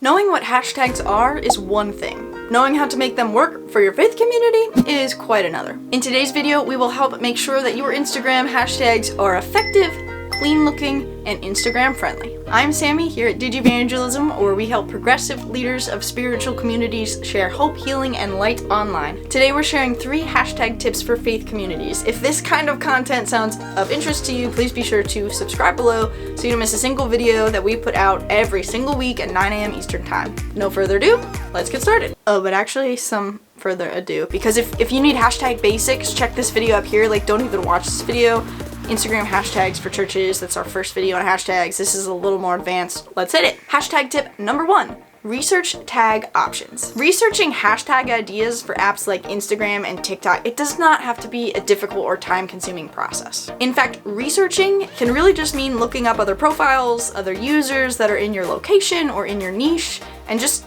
Knowing what hashtags are is one thing. Knowing how to make them work for your faith community is quite another. In today's video, we will help make sure that your Instagram hashtags are effective, clean looking, and Instagram friendly. I'm Sammy here at Digivangelism, where we help progressive leaders of spiritual communities share hope, healing, and light online. Today we're sharing 3 hashtag tips for faith communities. If this kind of content sounds of interest to you, please be sure to subscribe below so you don't miss a single video that we put out every single week at 9 a.m. Eastern Time. No further ado, let's get started. Oh, but actually some further ado, because if you need hashtag basics, check this video up here. Like, don't even watch this video. Instagram hashtags for churches, that's our first video on hashtags. This is a little more advanced. Let's hit it. Hashtag tip number 1. Research tag options. Researching hashtag ideas for apps like Instagram and TikTok, it does not have to be a difficult or time-consuming process. In fact, researching can really just mean looking up other profiles, other users that are in your location or in your niche, and just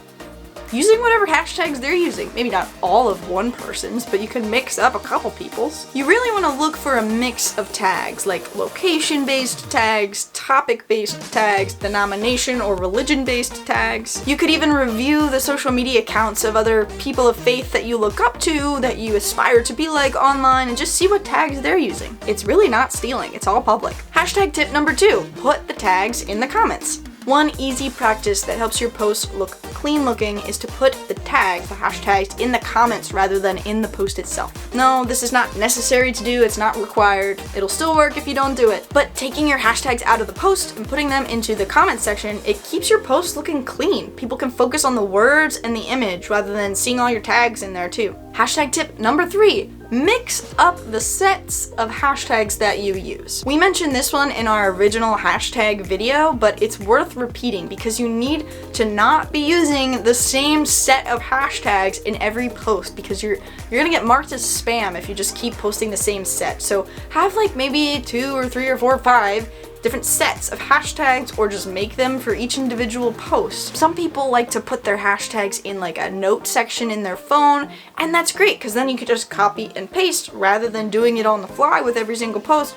using whatever hashtags they're using. Maybe not all of one person's, but you can mix up a couple people's. You really want to look for a mix of tags, like location-based tags, topic-based tags, denomination or religion-based tags. You could even review the social media accounts of other people of faith that you look up to, that you aspire to be like online, and just see what tags they're using. It's really not stealing, it's all public. Hashtag tip number 2, put the tags in the comments. One easy practice that helps your post look clean looking is to put the tags, the hashtags, in the comments rather than in the post itself. No, this is not necessary to do, it's not required. It'll still work if you don't do it. But taking your hashtags out of the post and putting them into the comment section, it keeps your post looking clean. People can focus on the words and the image rather than seeing all your tags in there too. Hashtag tip number 3. Mix up the sets of hashtags that you use. We mentioned this one in our original hashtag video, but it's worth repeating because you need to not be using the same set of hashtags in every post, because you're gonna get marked as spam if you just keep posting the same set. So have like maybe 2 or 3 or 4 or 5 different sets of hashtags, or just make them for each individual post. Some people like to put their hashtags in like a note section in their phone, and that's great because then you could just copy and paste rather than doing it on the fly with every single post.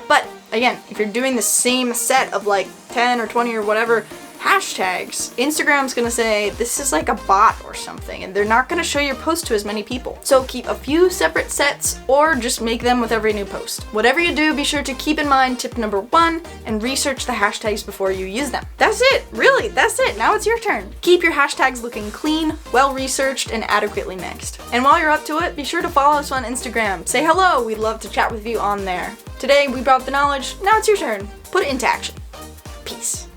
But again, if you're doing the same set of like 10 or 20 or whatever hashtags, Instagram's gonna say this is like a bot or something, and they're not gonna show your post to as many people. So keep a few separate sets, or just make them with every new post. Whatever you do, be sure to keep in mind tip number 1 and research the hashtags before you use them. That's it, really, that's it. Now it's your turn. Keep your hashtags looking clean, well researched, and adequately mixed. And while you're up to it, be sure to follow us on Instagram. Say hello, we'd love to chat with you on there. Today we brought the knowledge, now it's your turn. Put it into action. Peace.